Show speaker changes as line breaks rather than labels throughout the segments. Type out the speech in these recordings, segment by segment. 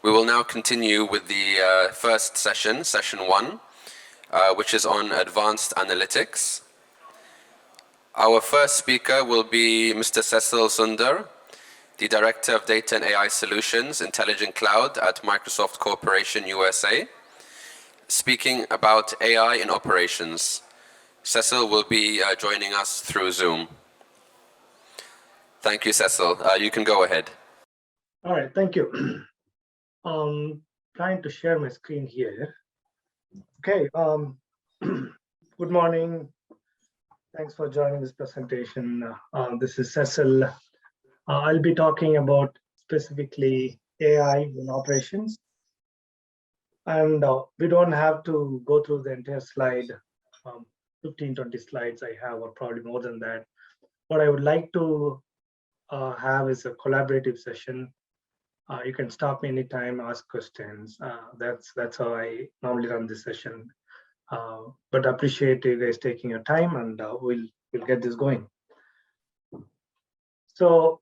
We will now continue with the first session, session 1, which is on advanced analytics. Our first speaker will be Mr. Cecil Sunder, the Director of Data and AI Solutions, Intelligent Cloud at Microsoft Corporation USA, speaking about AI in operations. Cecil will be joining us through Zoom. Thank you, Cecil. You can go ahead.
All right, thank you. Trying to share my screen here. Okay, good morning. Thanks for joining this presentation. This is Cecil. I'll be talking about specifically AI in operations. And we don't have to go through the entire slide, 15, 20 slides I have, or probably more than that. What I would like to have is a collaborative session. You can stop me anytime, ask questions. That's how I normally run this session. But I appreciate you guys taking your time, and we'll get this going. So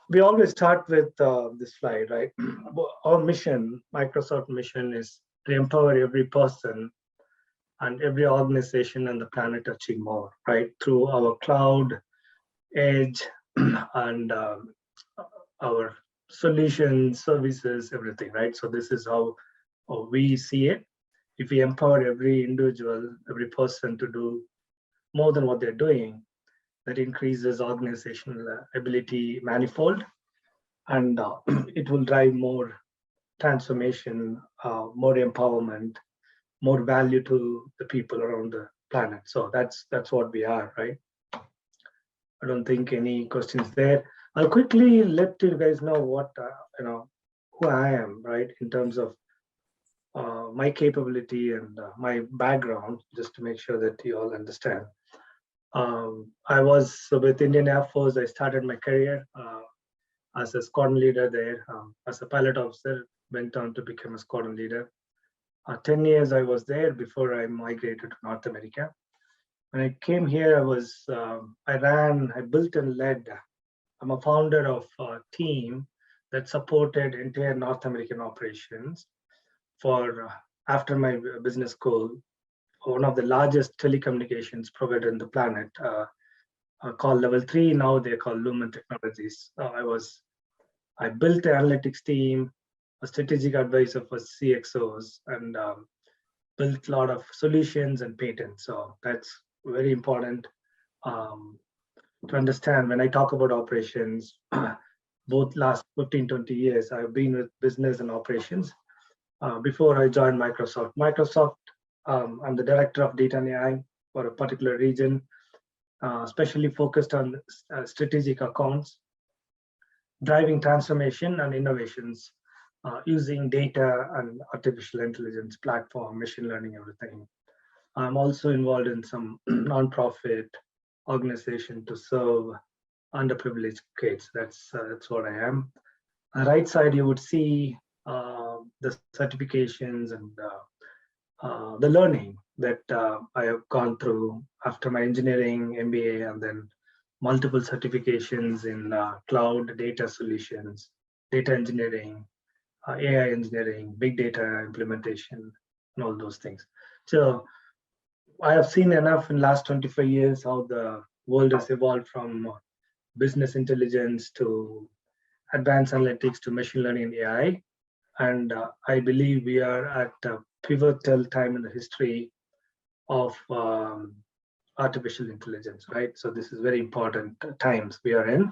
we always start with this slide, right? Our mission, Microsoft mission, is to empower every person and every organization on the planet to achieve more, right? Through our cloud, edge, and our solutions, services, everything, right? So this is how we see it. If we empower every individual, every person to do more than what they're doing, that increases organizational ability manifold, and it will drive more transformation, more empowerment, more value to the people around the planet. So that's what we are, right? I don't think any questions there. I'll quickly let you guys know what who I am, right, in terms of my capability and my background, just to make sure that you all understand. I was with Indian Air Force. I started my career as a squadron leader there, as a pilot officer, went on to become a squadron leader. 10 years I was there before I migrated to North America. When I came here, I built and led. I'm a founder of a team that supported entire North American operations for, after my business school, one of the largest telecommunications provider in the planet, called Level 3. Now they're called Lumen Technologies. I built the analytics team, a strategic advisor for CXOs, and built a lot of solutions and patents. So that's very important to understand when I talk about operations. Both last 15, 20 years, I've been with business and operations. Before I joined Microsoft, I'm the director of data and AI for a particular region, especially focused on strategic accounts, driving transformation and innovations using data and artificial intelligence platform, machine learning, everything. I'm also involved in some nonprofit organization to serve underprivileged kids. That's what I am. On the right side, you would see the certifications and the learning that I have gone through after my engineering MBA, and then multiple certifications in cloud data solutions, data engineering, AI engineering, big data implementation, and all those things. So I have seen enough in the last 25 years how the world has evolved from business intelligence to advanced analytics to machine learning and AI. And I believe we are at a pivotal time in the history of artificial intelligence, right? So this is very important times we are in.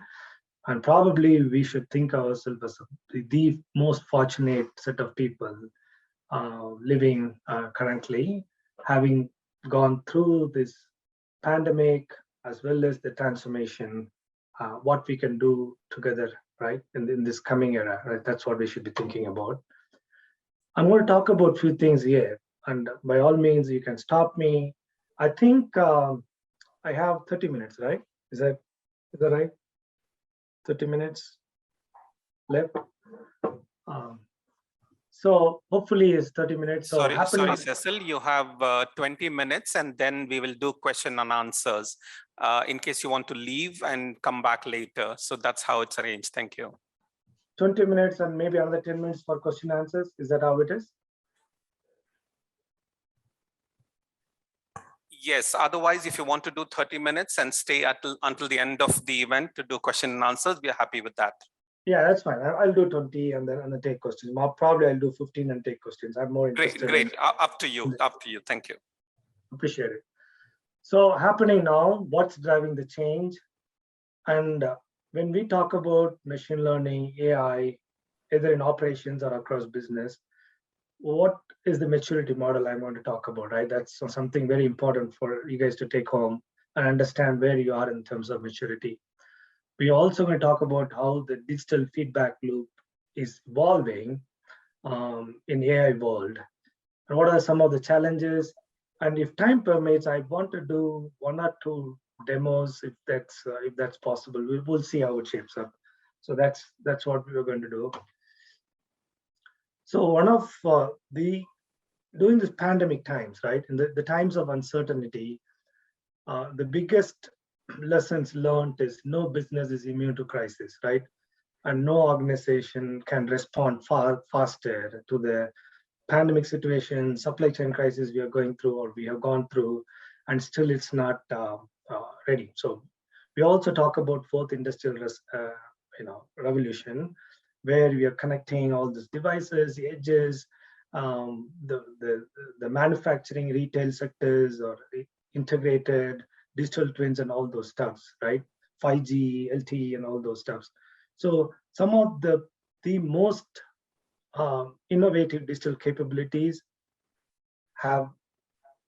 And probably we should think ourselves as the most fortunate set of people living currently, having gone through this pandemic as well as the transformation, what we can do together, right, in this coming era, right? That's what we should be thinking about. I'm going to talk about a few things here, and by all means, you can stop me. I think I have 30 minutes, right? Is that right? 30 minutes left. So hopefully it's 30 minutes. So
sorry, Cecil, you have 20 minutes, and then we will do question and answers in case you want to leave and come back later. So that's how it's arranged. Thank you.
20 minutes and maybe another 10 minutes for question answers. Is that how it is?
Yes, otherwise, if you want to do 30 minutes and stay until the end of the event to do question and answers, we are happy with that.
Yeah, that's fine. I'll do 20 and then take questions. Probably I'll do 15 and take questions. I'm more interested.
Great. Up to you. Up to you. Thank you.
Appreciate it. So happening now, what's driving the change? And when we talk about machine learning, AI, either in operations or across business, what is the maturity model I want to talk about, right? That's something very important for you guys to take home and understand where you are in terms of maturity. We're also going to talk about how the digital feedback loop is evolving in AI world, and what are some of the challenges. And if time permits, I want to do 1 or 2 demos if that's possible. We'll see how it shapes up. So that's what we are going to do. So one of during this pandemic times, right, in the times of uncertainty, the biggest lessons learned is no business is immune to crisis, right? And no organization can respond far faster to the pandemic situation, supply chain crisis we are going through or we have gone through, and still it's not ready. So we also talk about fourth industrial revolution, where we are connecting all these devices, the edges, the manufacturing, retail sectors, or integrated digital twins and all those stuffs, right? 5G, LTE, and all those stuffs. So some of the most innovative digital capabilities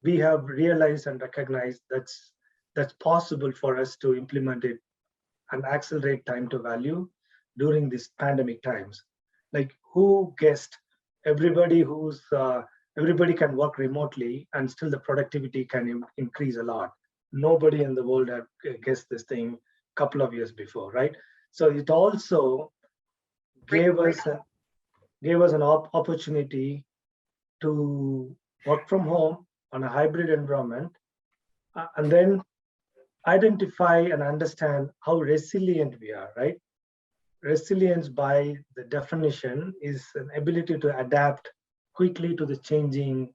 we have realized and recognized that's possible for us to implement it and accelerate time to value during these pandemic times. Like, who guessed everybody can work remotely and still the productivity can increase a lot? Nobody in the world have guessed this thing a couple of years before, right? So it also gave us an opportunity to work from home on a hybrid environment, and then identify and understand how resilient we are, right? Resilience, by the definition, is an ability to adapt quickly to the changing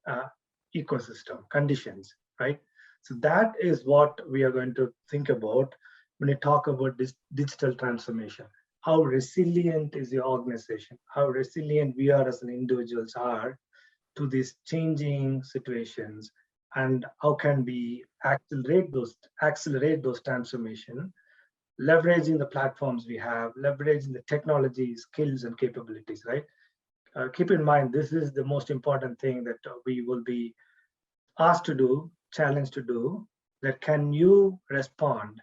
ecosystem conditions, right? So that is what we are going to think about when we talk about this digital transformation. How resilient is the organization? How resilient we are as an individuals are to these changing situations, and how can we accelerate those transformation, leveraging the platforms we have, leveraging the technology, skills, and capabilities, right? Keep in mind, this is the most important thing that we will be asked to do, challenged to do, that can you respond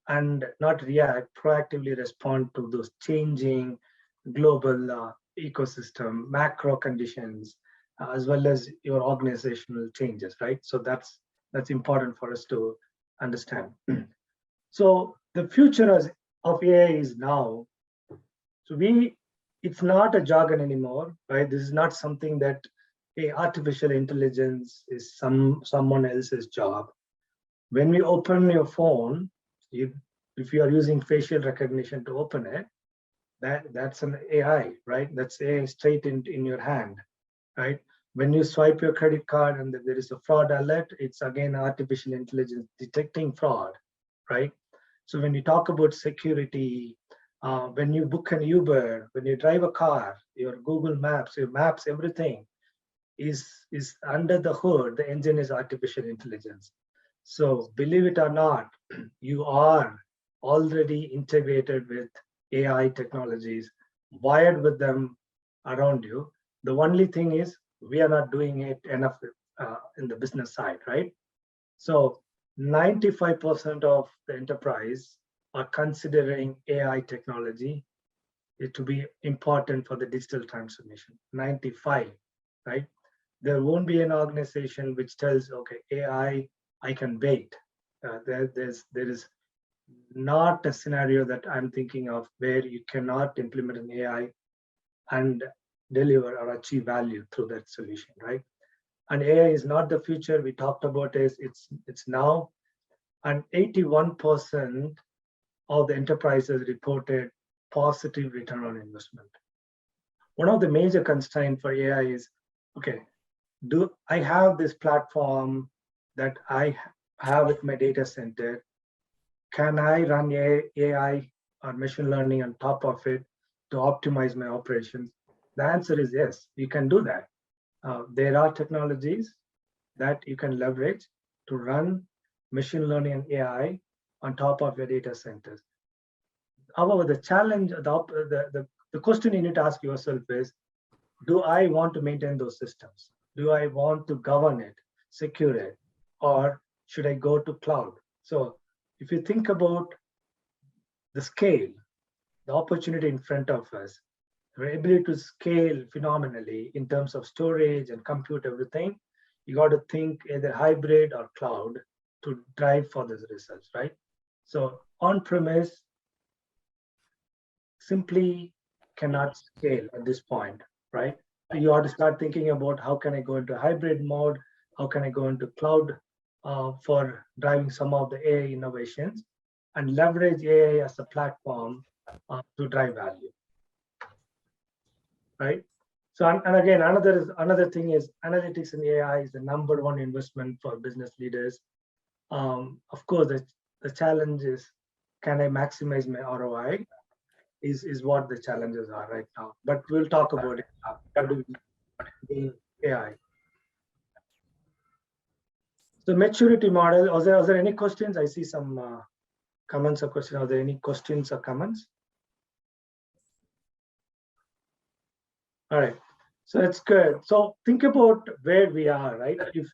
and not react, proactively respond to those changing global ecosystem, macro conditions, as well as your organizational changes, right? So that's important for us to understand. So the future of AI is now. So it's not a jargon anymore, right? This is not something that artificial intelligence is someone else's job. When we open your phone, if you are using facial recognition to open it, that's an AI, right? That's AI straight in your hand, right? When you swipe your credit card and there is a fraud alert, it's again artificial intelligence detecting fraud, right? So when you talk about security, when you book an Uber, when you drive a car, your Google Maps, your maps, everything is under the hood. The engine is artificial intelligence. So believe it or not, you are already integrated with AI technologies, wired with them around you. The only thing is we are not doing it enough in the business side, right? So 95% of the enterprise are considering AI technology to be important for the digital transformation. 95, right? There won't be an organization which tells, okay, AI, I can wait. There is not a scenario that I'm thinking of where you cannot implement an AI and deliver or achieve value through that solution, right? And AI is not the future. We talked about it. It's now, and 81% of the enterprises reported positive return on investment. One of the major constraints for AI is, okay, do I have this platform that I have with my data center? Can I run AI or machine learning on top of it to optimize my operations? The answer is yes, you can do that. There are technologies that you can leverage to run machine learning and AI on top of your data centers. However, the challenge, the question you need to ask yourself is, do I want to maintain those systems? Do I want to govern it, secure it, or should I go to cloud? So if you think about the scale, the opportunity in front of us, the ability to scale phenomenally in terms of storage and compute everything, you got to think either hybrid or cloud to drive for these results, right? So on-premise simply cannot scale at this point, right? You ought to start thinking about how can I go into hybrid mode, how can I go into cloud for driving some of the AI innovations and leverage AI as a platform to drive value, right? So, and again, another thing is analytics and AI is the #1 investment for business leaders. Of course, the challenge is, can I maximize my ROI? Is what the challenges are right now. But we'll talk about it after the AI. So maturity model, are there any questions? I see some comments or questions. Are there any questions or comments? All right, so that's good. So think about where we are, right? If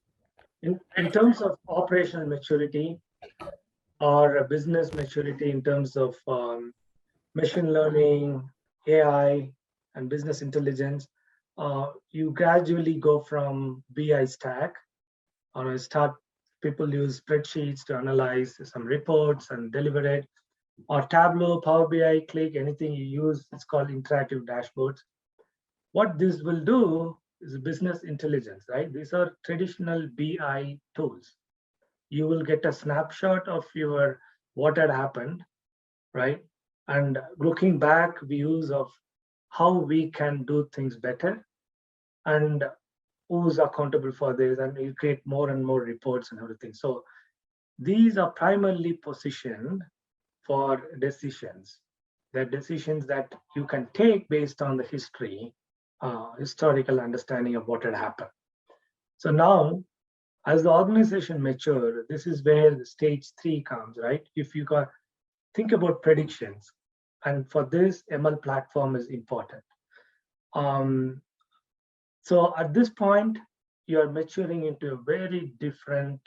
in terms of operational maturity or business maturity in terms of machine learning, AI, and business intelligence, you gradually go from BI stack, or people use spreadsheets to analyze some reports and deliver it, or Tableau, Power BI, Click, anything you use, it's called interactive dashboards. What this will do is business intelligence, right? These are traditional BI tools. You will get a snapshot of what had happened, right? And looking back, views of how we can do things better and who's accountable for this, and you create more and more reports and everything. So these are primarily positioned for decisions. They're decisions that you can take based on the historical understanding of what had happened. So now, as the organization matures, this is where the stage 3 comes, right? If you think about predictions, and for this, ML platform is important. So at this point, you're maturing into a very different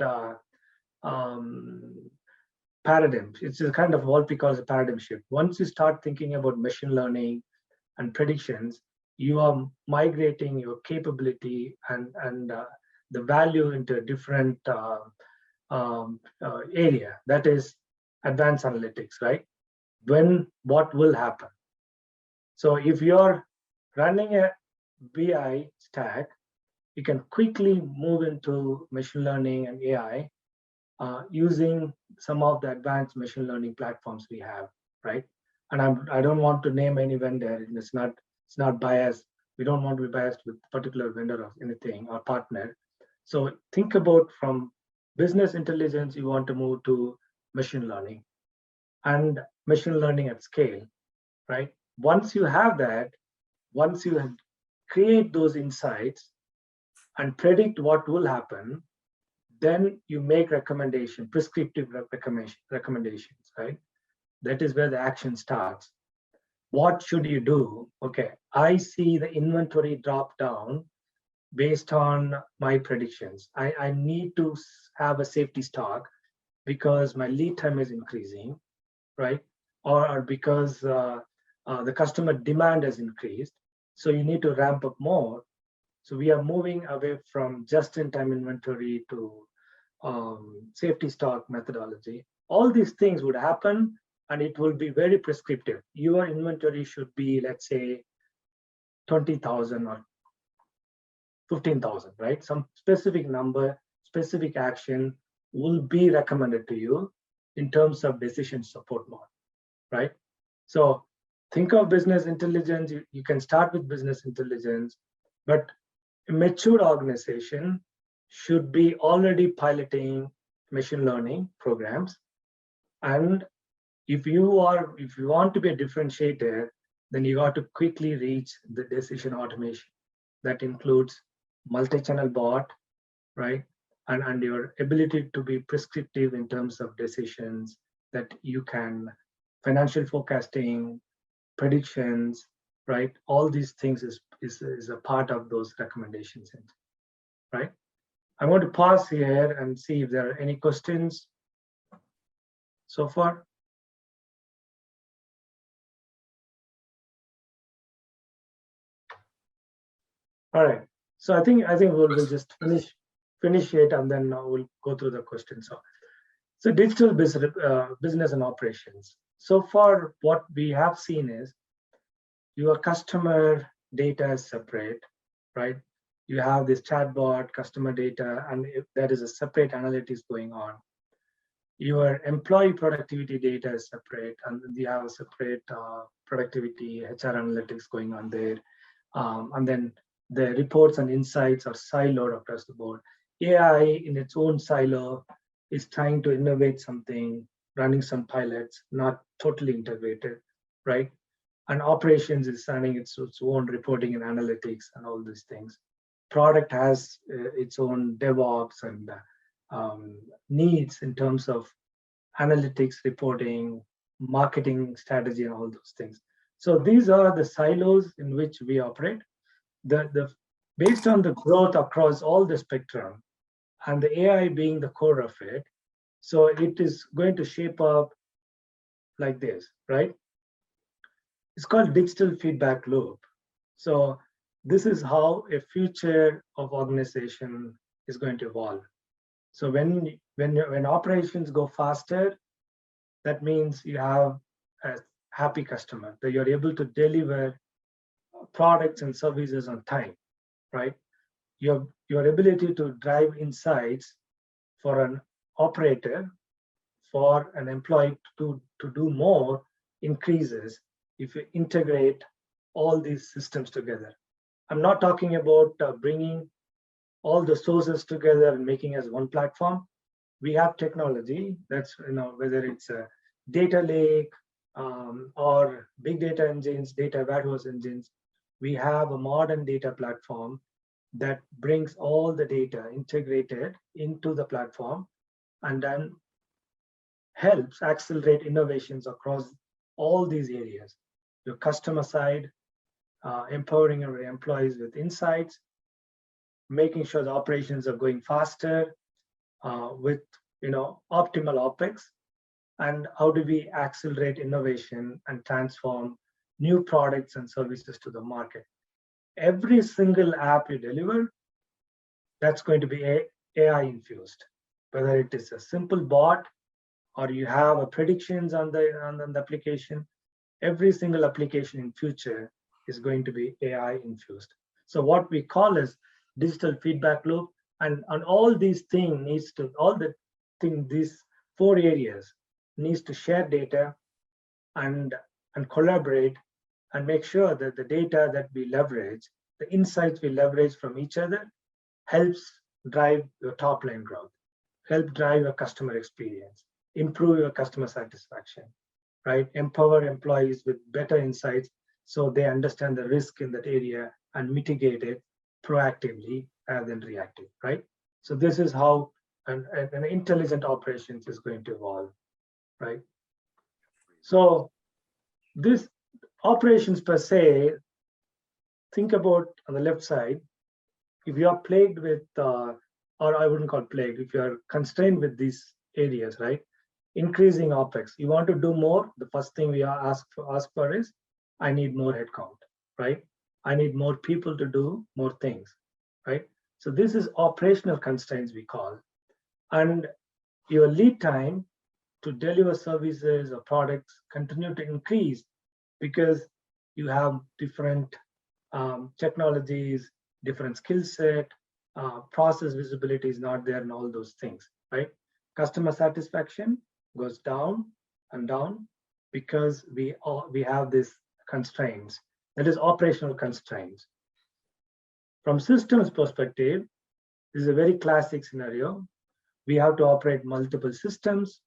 paradigm. It's a kind of what we call a paradigm shift. Once you start thinking about machine learning and predictions, you are migrating your capability and the value into a different area, that is advanced analytics, right? What will happen? So if you're running a BI stack, you can quickly move into machine learning and AI using some of the advanced machine learning platforms we have, right? And I don't want to name any vendor. It's not biased. We don't want to be biased with a particular vendor or anything or partner. So think about from business intelligence, you want to move to machine learning and machine learning at scale, right? Once you have that, once you create those insights and predict what will happen, then you make prescriptive recommendations, right? That is where the action starts. What should you do? Okay, I see the inventory drop down based on my predictions. I need to have a safety stock because my lead time is increasing, right? Or because the customer demand has increased. So you need to ramp up more. So we are moving away from just-in-time inventory to safety stock methodology. All these things would happen, and it will be very prescriptive. Your inventory should be, let's say, 20,000 or 15,000, right? Some specific number, specific action will be recommended to you in terms of decision support mode, right? So think of business intelligence. You can start with business intelligence, but a mature organization should be already piloting machine learning programs. And if you want to be a differentiator, then you got to quickly reach the decision automation. That includes multi-channel bot, right? And your ability to be prescriptive in terms of decisions that you can, financial forecasting, predictions, right? All these things is a part of those recommendations, right? I'm going to pause here and see if there are any questions so far. All right. So I think we'll just finish it, and then we'll go through the questions. So digital business and operations. So far, what we have seen is your customer data is separate, right? You have this chatbot, customer data, and if there is a separate analytics going on. Your employee productivity data is separate, and you have a separate productivity, HR analytics going on there. And then the reports and insights are siloed across the board. AI in its own silo is trying to innovate something, running some pilots, not totally integrated, right? And operations is running its own reporting and analytics and all these things. Product has its own DevOps and needs in terms of analytics, reporting, marketing strategy, and all those things. So these are the silos in which we operate. Based on the growth across all the spectrum and the AI being the core of it, so it is going to shape up like this, right? It's called digital feedback loop. So this is how a future of organization is going to evolve. So when operations go faster, that means you have a happy customer, that you're able to deliver products and services on time, right? Your ability to drive insights for an operator, for an employee to do more increases if you integrate all these systems together. I'm not talking about bringing all the sources together and making as one platform. We have technology that's, whether it's a data lake or big data engines, data warehouse engines. We have a modern data platform that brings all the data integrated into the platform and then helps accelerate innovations across all these areas. Your customer side, empowering your employees with insights, making sure the operations are going faster with optimal OpEx, and how do we accelerate innovation and transform new products and services to the market. Every single app you deliver, that's going to be AI infused, whether it is a simple bot or you have a predictions on the application. Every single application in future is going to be AI infused. So what we call is digital feedback loop, and all these things needs to, these 4 areas needs to share data and collaborate and make sure that the data that we leverage, the insights we leverage from each other, helps drive your top line growth, help drive your customer experience, improve your customer satisfaction, right? Empower employees with better insights so they understand the risk in that area and mitigate it proactively rather than reactive, right? So this is how an intelligent operations is going to evolve, right? So this operations per se, think about on the left side, if you are plagued with, or I wouldn't call plagued, if you are constrained with these areas, right? Increasing OpEx, you want to do more, the first thing we are asked for is, I need more headcount, right? I need more people to do more things, right? So this is operational constraints we call. And your lead time to deliver services or products continue to increase because you have different technologies, different skill set, process visibility is not there, and all those things, right? Customer satisfaction goes down and down because we have this constraints, that is operational constraints. From systems perspective, this is a very classic scenario. We have to operate multiple systems.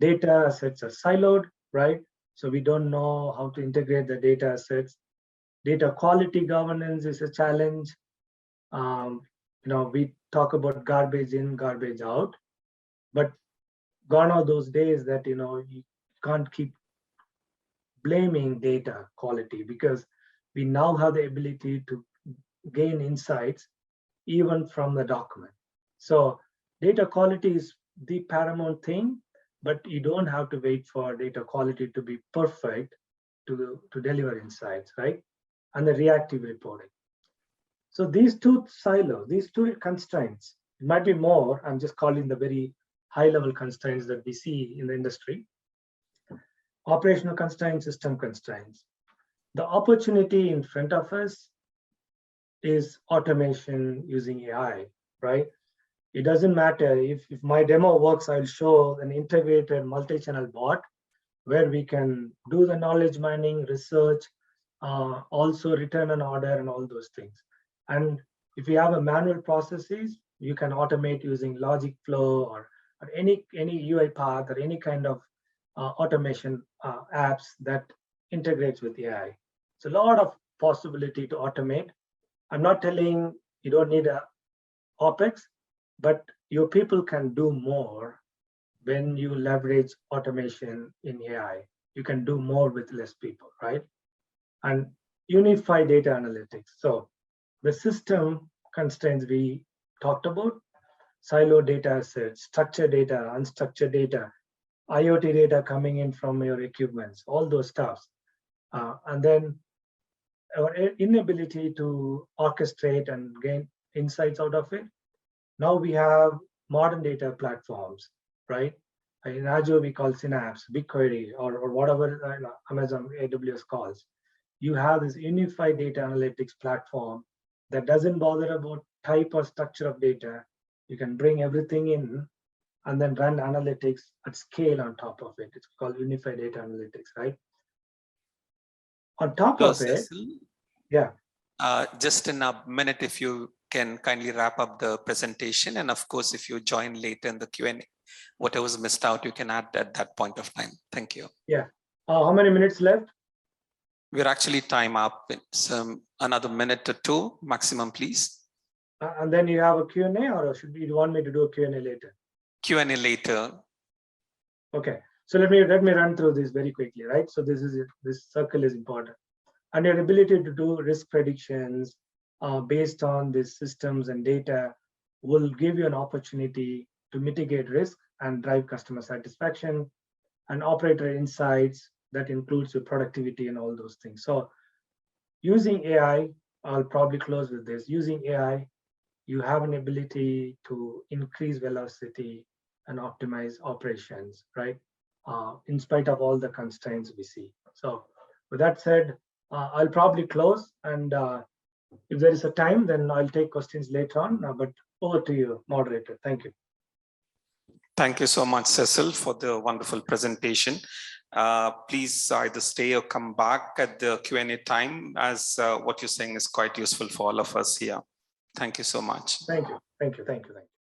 Data assets are siloed, right? So we don't know how to integrate the data assets. Data quality governance is a challenge. We talk about garbage in, garbage out, but gone are those days that you can't keep blaming data quality, because we now have the ability to gain insights even from the document. So data quality is the paramount thing, but you don't have to wait for data quality to be perfect to deliver insights, right? And the reactive reporting. So these two silos, these two constraints, it might be more, I'm just calling the very high level constraints that we see in the industry. Operational constraints, system constraints. The opportunity in front of us is automation using AI, right? It doesn't matter if my demo works, I'll show an integrated multi-channel bot where we can do the knowledge mining, research, also return an order and all those things. And if you have a manual processes, you can automate using logic flow or any UiPath or any kind of automation apps that integrates with AI. So a lot of possibility to automate. I'm not telling you don't need a OpEx, but your people can do more when you leverage automation in AI. You can do more with less people, right? And unify data analytics. So the system constraints we talked about, silo data assets, structured data, unstructured data, IoT data coming in from your equipments, all those stuffs. And then our inability to orchestrate and gain insights out of it. Now we have modern data platforms, right? In Azure, we call Synapse, BigQuery, or whatever Amazon AWS calls. You have this unified data analytics platform that doesn't bother about type or structure of data. You can bring everything in and then run analytics at scale on top of it. It's called unified data analytics, right? On top of it,
Cecil,
yeah.
Just in a minute, if you can kindly wrap up the presentation. And of course, if you join later in the Q&A, whatever's missed out, you can add at that point of time. Thank you.
Yeah. How many minutes left?
We're actually time up. It's another minute or two maximum, please.
And then you have a Q&A, or you want me to do a Q&A later?
Q&A later.
Okay. So let me run through this very quickly, right? So this circle is important. And your ability to do risk predictions based on these systems and data will give you an opportunity to mitigate risk and drive customer satisfaction, and operator insights that includes your productivity and all those things. So using AI, I'll probably close with this. Using AI, you have an ability to increase velocity and optimize operations, right? In spite of all the constraints we see. So with that said, I'll probably close, and if there is a time, then I'll take questions later on, but over to you, moderator. Thank you.
Thank you so much, Cecil, for the wonderful presentation. Please either stay or come back at the Q&A time, as what you're saying is quite useful for all of us here. Thank you so much.
Thank you. Thank you. Thank you. Thank you.